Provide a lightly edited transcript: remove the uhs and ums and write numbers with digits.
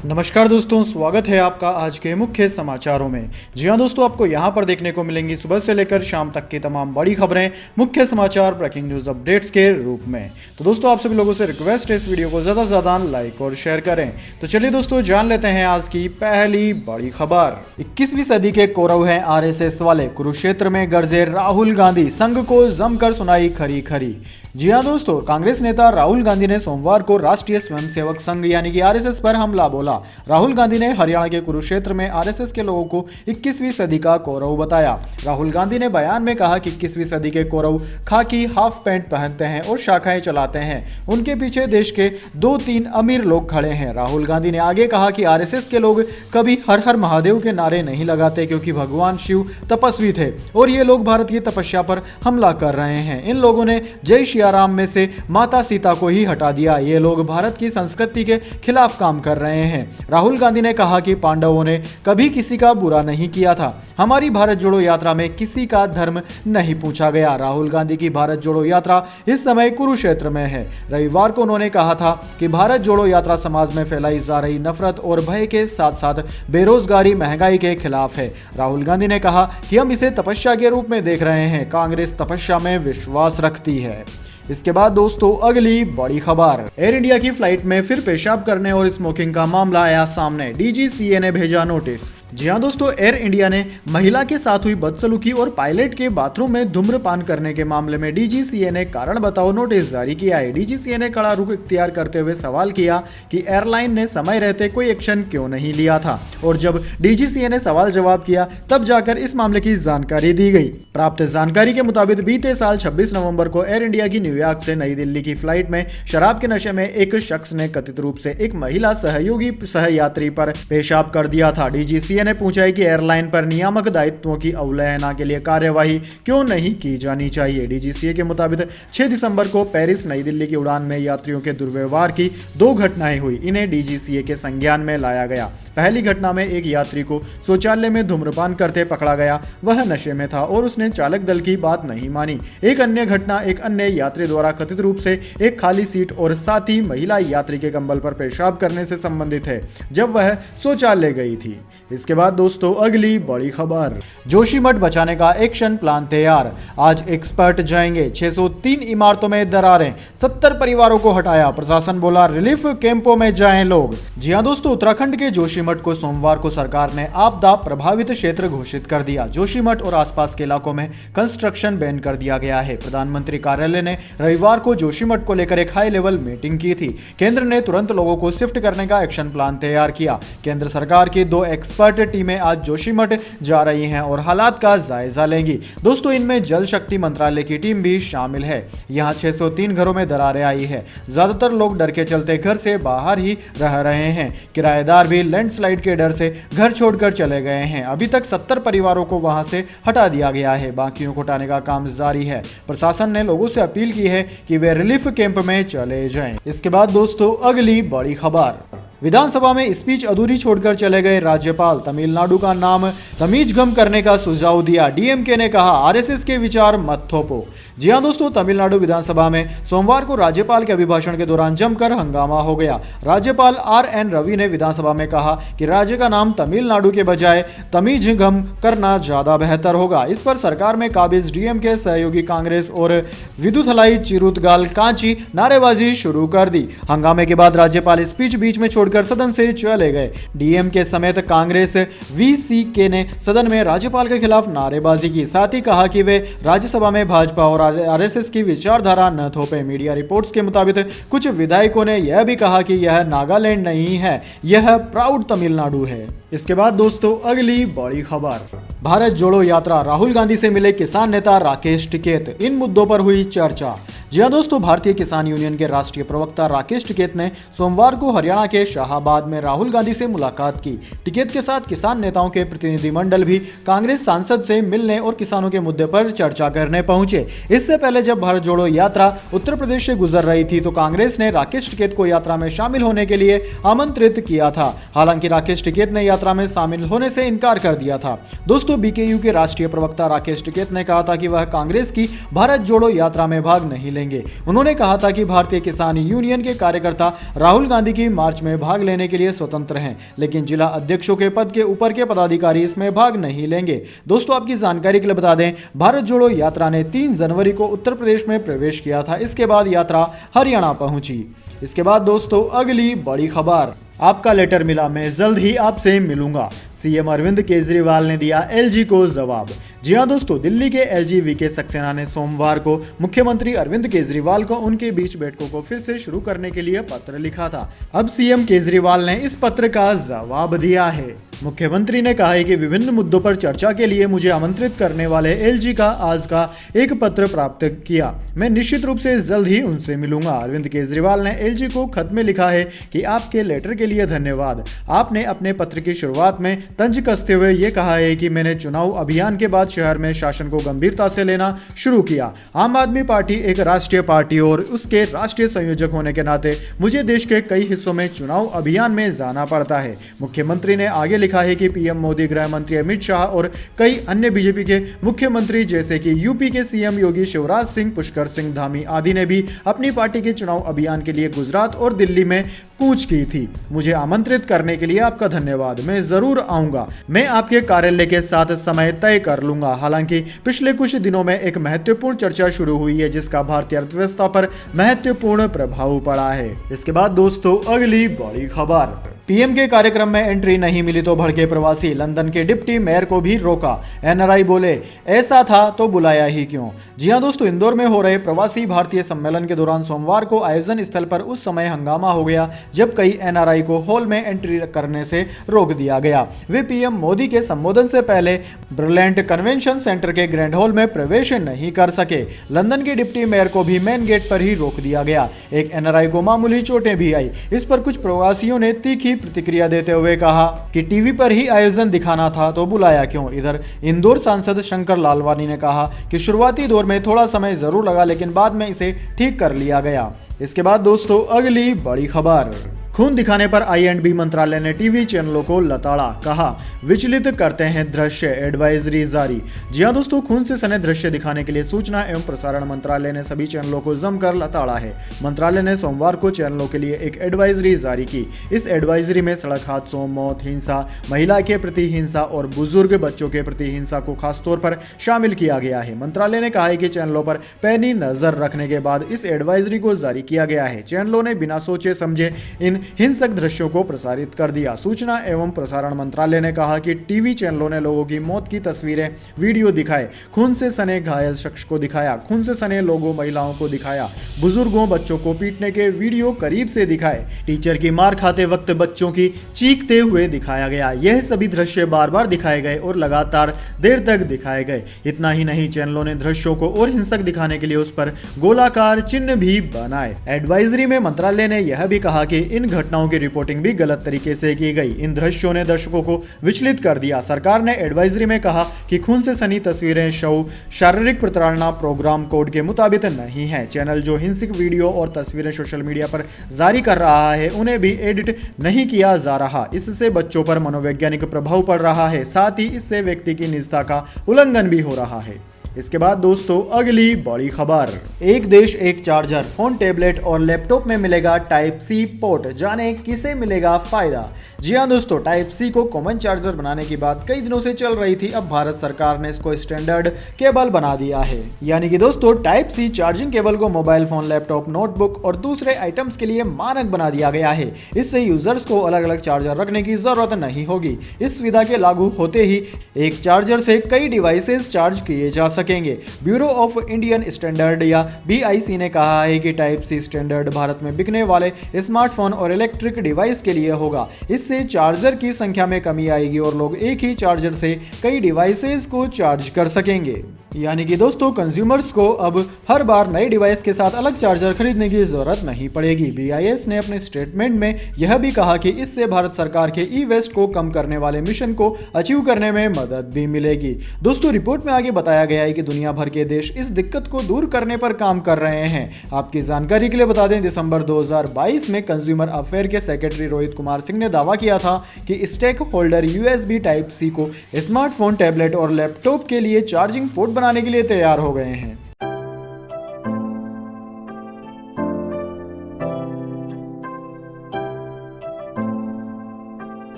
नमस्कार दोस्तों, स्वागत है आपका आज के मुख्य समाचारों में। जी हां दोस्तों, आपको यहां पर देखने को मिलेंगी सुबह से लेकर शाम तक की तमाम बड़ी खबरें, मुख्य समाचार, ब्रेकिंग न्यूज अपडेट्स के रूप में। तो दोस्तों, आप सभी लोगों से रिक्वेस्ट है इस वीडियो को ज़्यादा से ज़्यादा लाइक और शेयर करें। तो चलिए दोस्तों, जान लेते हैं आज की पहली बड़ी खबर। 21वीं सदी के कौरव हैं आरएसएस वाले, कुरुक्षेत्र में गरजे राहुल गांधी, संघ को जमकर सुनाई खरी खरी। जी हाँ दोस्तों, कांग्रेस नेता राहुल गांधी ने सोमवार को राष्ट्रीय स्वयंसेवक संघ यानी कि आरएसएस पर हमला बोला। राहुल गांधी ने हरियाणा के कुरुक्षेत्र में आरएसएस के लोगों को 21वीं सदी का कौरव बताया। राहुल गांधी ने बयान में कहा कि 21वीं सदी के कौरव खाकी हाफ पैंट पहनते हैं और शाखाएं चलाते हैं। उनके पीछे देश के 2-3 अमीर लोग खड़े हैं। राहुल गांधी ने आगे कहा कि आरएसएस के लोग कभी हर हर महादेव के नारे नहीं लगाते, क्योंकि भगवान शिव तपस्वी थे और ये लोग भारत की तपस्या पर हमला कर रहे हैं। इन लोगों ने जय सियाराम में से माता सीता को ही हटा दिया। ये लोग भारत की संस्कृति के खिलाफ काम कर रहे हैं। राहुल गांधी ने कहा कि पांडवों ने कभी किसी का बुरा नहीं किया था। हमारी भारत जोड़ो यात्रा में किसी का धर्म नहीं पूछा गया। राहुल गांधी की भारत जोड़ो यात्रा इस समय कुरुक्षेत्र में है। रविवार को उन्होंने कहा था कि भारत जोड़ो यात्रा समाज में फैलाई जा रही नफरत और भय के साथ साथ बेरोजगारी, महंगाई के खिलाफ है। राहुल गांधी ने कहा कि हम इसे तपस्या के रूप में देख रहे हैं। कांग्रेस तपस्या में विश्वास रखती है। इसके बाद दोस्तों, अगली बड़ी खबर। एयर इंडिया की फ्लाइट में फिर पेशाब करने और स्मोकिंग का मामला आया सामने। डीजीसीए ने भेजा नोटिस। जी हाँ दोस्तों, एयर इंडिया ने महिला के साथ हुई बदसलूकी और पायलट के बाथरूम में धूम्रपान करने के मामले में डीजीसीए ने कारण बताओ नोटिस जारी किया है। डीजीसीए ने कड़ा रुख इख्तियार करते हुए सवाल किया कि एयरलाइन ने समय रहते कोई एक्शन क्यों नहीं लिया था, और जब डीजीसीए ने सवाल जवाब किया तब जाकर इस मामले की जानकारी दी गई। प्राप्त जानकारी के मुताबिक बीते साल 26 नवंबर को एयर इंडिया की न्यूयॉर्क से नई दिल्ली की फ्लाइट में शराब के नशे में एक शख्स ने कथित रूप से एक महिला सहयोगी सहयात्री पर पेशाब कर दिया था। डीजीसीए ने पूछा है कि एयरलाइन पर नियामक दायित्वों की अवहेलना के लिए कार्यवाही क्यों नहीं की जानी चाहिए। डीजीसीए के मुताबिक 6 दिसंबर को पेरिस नई दिल्ली की उड़ान में यात्रियों के दुर्व्यवहार की 2 घटनाएं हुई। इन्हें डीजीसीए के संज्ञान में लाया गया। पहली घटना में एक यात्री को शौचालय में धूम्रपान करते पकड़ा गया। वह नशे में था और उसने चालक दल की बात नहीं मानी। एक अन्य घटना एक अन्य यात्री द्वारा कथित रूप से एक खाली सीट और साथ ही महिला यात्री के कंबल पर पेशाब करने से संबंधित है, जब वह शौचालय गई थी। इसके बाद दोस्तों, अगली बड़ी खबर। जोशीमठ बचाने का एक्शन प्लान तैयार, आज एक्सपर्ट जाएंगे। 603 इमारतों में दरारें, 70 परिवारों को हटाया। प्रशासन बोला रिलीफ कैंपों में जाएं लोग। जी हां दोस्तों, उत्तराखंड के जोशीमठ को सोमवार को सरकार ने आपदा प्रभावित क्षेत्र घोषित कर दिया। जोशीमठ और आसपास के इलाकों में कंस्ट्रक्शन बैन कर दिया गया है। प्रधानमंत्री कार्यालय ने रविवार को जोशीमठ को लेकर एक हाई लेवल मीटिंग की थी। केंद्र ने तुरंत लोगों को शिफ्ट करने का एक्शन प्लान तैयार किया। केंद्र सरकार की 2 एक्सपर्ट टीमें आज जोशीमठ जा रही हैं और हालात का जायजा लेंगी। दोस्तों, इनमें जल शक्ति मंत्रालय की टीम भी शामिल है। यहां 603 घरों में दरारें आई है। ज्यादातर लोग डर के चलते घर से बाहर ही रह रहे हैं। किराएदार भी लैंडस्लाइड के डर से घर छोड़कर चले गए हैं। अभी तक 70 परिवारों को वहां से हटा दिया गया है। बाकियों को हटाने का काम जारी है। प्रशासन ने लोगों से अपील की है कि वे रिलीफ कैंप में चले जाएं। इसके बाद दोस्तों, अगली बड़ी खबर। विधानसभा में स्पीच अधूरी छोड़कर चले गए राज्यपाल। तमिलनाडु का नाम तमीज़गम करने का सुझाव दिया। डीएमके ने कहा आरएसएस के विचार मत थोपो। जी हां दोस्तों, तमिलनाडु विधानसभा में सोमवार को राज्यपाल के अभिभाषण के दौरान जमकर हंगामा हो गया। राज्यपाल आरएन रवि ने विधानसभा में कहा कि राज्य का नाम तमिलनाडु के बजाय तमीज़गम करना ज्यादा बेहतर होगा। इस पर सरकार में काबिज डीएमके, सहयोगी कांग्रेस और विदुथलाई चिरुतगाल कांची नारेबाजी शुरू कर दी। हंगामे के बाद राज्यपाल स्पीच बीच में छोड़कर सदन से चले गए। डीएमके समेत कांग्रेस वीसीके ने सदन में राज्यपाल के खिलाफ नारेबाजी की। साथ ही कहा कि वे राज्यसभा में भाजपा और आरएसएस की विचारधारा न थोपे। मीडिया रिपोर्ट्स के मुताबिक कुछ विधायकों ने यह भी कहा कि यह नागालैंड नहीं है, यह प्राउड तमिलनाडु है। इसके बाद दोस्तों, अगली बड़ी खबर। भारत जोड़ो यात्रा, राहुल गांधी से मिले किसान नेता राकेश टिकैत। इन मुद्दों पर हुई चर्चा। जी हां दोस्तों, भारतीय किसान यूनियन के राष्ट्रीय प्रवक्ता राकेश टिकैत ने सोमवार को हरियाणा के शाहबाद में राहुल गांधी से मुलाकात की। टिकैत के साथ किसान नेताओं के प्रतिनिधिमंडल भी कांग्रेस सांसद से मिलने और किसानों के मुद्दे पर चर्चा करने पहुंचे। इससे पहले जब भारत जोड़ो यात्रा उत्तर प्रदेश से गुजर रही थी तो कांग्रेस ने राकेश टिकैत को यात्रा में शामिल होने के लिए आमंत्रित किया था। हालांकि राकेश टिकैत ने यात्रा में शामिल होने से इनकार कर दिया था। दोस्तों, दोस्तों बीकेयू के राष्ट्रीय प्रवक्ता राकेश टिकैत ने कहा था कि वह कांग्रेस की भारत जोड़ो यात्रा में भाग नहीं लेंगे। उन्होंने कहा था कि भारतीय किसान यूनियन के कार्यकर्ता राहुल गांधी की मार्च में भाग लेने के लिए स्वतंत्र हैं, लेकिन जिला अध्यक्षों के पद के ऊपर के पदाधिकारी इसमें भाग नहीं लेंगे। दोस्तों आपकी जानकारी के लिए बता दें, भारत जोड़ो यात्रा ने 3 जनवरी को उत्तर प्रदेश में प्रवेश किया था। इसके बाद यात्रा हरियाणा पहुंची। इसके बाद दोस्तों अगली बड़ी खबर, आपका लेटर मिला, मैं जल्द ही आपसे मिलूंगा। सीएम अरविंद केजरीवाल ने दिया एलजी को जवाब। जी हां दोस्तों, दिल्ली के एलजी वीके सक्सेना ने सोमवार को मुख्यमंत्री अरविंद केजरीवाल को उनके बीच बैठकों को फिर से शुरू करने के लिए पत्र लिखा था। अब सीएम केजरीवाल ने इस पत्र का जवाब दिया है। मुख्यमंत्री ने कहा है कि विभिन्न मुद्दों पर चर्चा के लिए मुझे आमंत्रित करने वाले एलजी का आज का एक पत्र प्राप्त किया। मैं निश्चित रूप से जल्द ही उनसे मिलूंगा। अरविंद केजरीवाल ने एलजी को खत में लिखा है कि आपके लेटर के लिए धन्यवाद। आपने अपने पत्र की शुरुआत में तंज कसते हुए ये कहा है कि मैंने चुनाव अभियान के बाद शहर में शासन को गंभीरता से लेना शुरू किया। आम आदमी पार्टी एक राष्ट्रीय पार्टी और उसके राष्ट्रीय संयोजक होने के नाते मुझे देश के कई हिस्सों में चुनाव अभियान में जाना पड़ता है। मुख्यमंत्री ने आगे लिखा है कि पीएम मोदी, गृह मंत्री अमित शाह और कई अन्य बीजेपी के मुख्यमंत्री जैसे कि यूपी के सीएम योगी शिवराज सिंह, पुष्कर सिंह धामी आदि ने भी अपनी पार्टी के चुनाव अभियान के लिए गुजरात और दिल्ली में कूच की थी। मुझे आमंत्रित करने के लिए आपका धन्यवाद। मैं जरूर आऊंगा। मैं आपके कार्यालय के साथ समय तय कर लूंगा। हालांकि पिछले कुछ दिनों में एक महत्वपूर्ण चर्चा शुरू हुई है जिसका भारतीय अर्थव्यवस्था पर महत्वपूर्ण प्रभाव पड़ा है। इसके बाद दोस्तों अगली बड़ी खबर, पीएम के कार्यक्रम में एंट्री नहीं मिली तो भड़के प्रवासी, लंदन के डिप्टी मेयर को भी रोका। एनआरआई बोले ऐसा था तो बुलाया ही क्यों। जी हां दोस्तों, इंदौर में हो रहे प्रवासी भारतीय सम्मेलन के दौरान सोमवार को आयोजन स्थल पर उस समय हंगामा हो गया जब कई एनआरआई को हॉल में एंट्री करने से रोक दिया गया। वे पीएम मोदी के संबोधन से पहले ब्रिलियंट कन्वेंशन सेंटर के ग्रैंड हॉल में प्रवेश नहीं कर सके। लंदन के डिप्टी मेयर को भी मेन गेट पर ही रोक दिया गया। एक एनआरआई को मामूली चोटें भी आई। इस पर कुछ प्रवासियों ने तीखी प्रतिक्रिया देते हुए कहा कि टीवी पर ही आयोजन दिखाना था तो बुलाया क्यों। इधर इंदौर सांसद शंकर लालवानी ने कहा कि शुरुआती दौर में थोड़ा समय जरूर लगा लेकिन बाद में इसे ठीक कर लिया गया। इसके बाद दोस्तों अगली बड़ी खबर, खून दिखाने पर आई&बी मंत्रालय ने टीवी चैनलों को लताड़ा, कहा विचलित करते हैं दृश्य, एडवाइजरी जारी। जी हां दोस्तों, खून से सने दृश्य दिखाने के लिए सूचना एवं प्रसारण मंत्रालय ने सभी चैनलों को जमकर लताड़ा है। मंत्रालय ने सोमवार को चैनलों के लिए एक एडवाइजरी जारी की। इस एडवाइजरी में सड़क हादसों, मौत, हिंसा, महिला के प्रति हिंसा और बुजुर्ग बच्चों के प्रति हिंसा को खासतौर पर शामिल किया गया है। मंत्रालय ने कहा है कि चैनलों पर पैनी नजर रखने के बाद इस एडवाइजरी को जारी किया गया है। चैनलों ने बिना सोचे समझे इन हिंसक दृश्यों को प्रसारित कर दिया। सूचना एवं प्रसारण मंत्रालय ने कहा कि टीवी चैनलों ने लोगों की मौत की तस्वीरें, वीडियो दिखाए, खून से सने घायल शख्स को दिखाया, खून से सने लोगों, महिलाओं को दिखाया, बुजुर्गों, बच्चों को पीटने के वीडियो करीब से दिखाए, टीचर की मार खाते वक्त बच्चों की चीखते हुए दिखाया गया। यह सभी दृश्य बार बार दिखाए गए और लगातार देर तक दिखाए गए। इतना ही नहीं, चैनलों ने दृश्यों को और हिंसक दिखाने के लिए उस पर गोलाकार चिन्ह भी बनाए। एडवाइजरी में मंत्रालय ने यह भी कहा कि इन घटनाओं की रिपोर्टिंग भी गलत तरीके से की गई। इन दृश्यों ने दर्शकों को विचलित कर दिया। सरकार ने एडवाइजरी में कहा कि खून से सनी तस्वीरें शव शारीरिक प्रताड़ना प्रोग्राम कोड के मुताबिक नहीं है। चैनल जो हिंसक वीडियो और तस्वीरें सोशल मीडिया पर जारी कर रहा है उन्हें भी एडिट नहीं किया जा रहा। इससे बच्चों पर मनोवैज्ञानिक प्रभाव पड़ रहा है, साथ ही इससे व्यक्ति की निजता का उल्लंघन भी हो रहा है। इसके बाद दोस्तों अगली बड़ी खबर, एक देश एक चार्जर, फोन, टैबलेट और लैपटॉप में मिलेगा टाइप सी पोर्ट, जाने किसे मिलेगा फायदा। जी हां दोस्तों, टाइप सी को कॉमन चार्जर बनाने की बात कई दिनों से चल रही थी। अब भारत सरकार ने इसको स्टैंडर्ड केबल बना दिया है। यानी कि दोस्तों टाइप सी चार्जिंग केबल को मोबाइल फोन, लैपटॉप, नोटबुक और दूसरे आइटम्स के लिए मानक बना दिया गया है। इससे यूजर्स को अलग अलग चार्जर रखने की जरूरत नहीं होगी। इस सुविधा के लागू होते ही एक चार्जर से कई डिवाइसेस चार्ज किए जा सकेंगे। ब्यूरो ऑफ इंडियन स्टैंडर्ड या BIC ने कहा है कि टाइप सी स्टैंडर्ड भारत में बिकने वाले स्मार्टफोन और इलेक्ट्रिक डिवाइस के लिए होगा। इससे चार्जर की संख्या में कमी आएगी और लोग एक ही चार्जर से कई डिवाइसेस को चार्ज कर सकेंगे। यानी कि दोस्तों कंज्यूमर्स को अब हर बार नए डिवाइस के साथ अलग चार्जर खरीदने की जरूरत नहीं पड़ेगी। BIS ने अपने स्टेटमेंट में यह भी कहा कि इससे भारत सरकार के ई-वेस्ट को कम करने वाले मिशन को अचीव करने में मदद भी मिलेगी। दोस्तों रिपोर्ट में आगे बताया गया है एआई की दुनिया भर के देश इस दिक्कत को दूर करने पर काम कर रहे हैं। आपकी जानकारी के लिए बता दें, दिसंबर 2022 में कंज्यूमर अफेयर के सेक्रेटरी रोहित कुमार सिंह ने दावा किया था कि stakeholder USB type C को स्मार्टफोन, टैबलेट और लैपटॉप के लिए चार्जिंग पोर्ट बनाने के लिए तैयार हो गए हैं।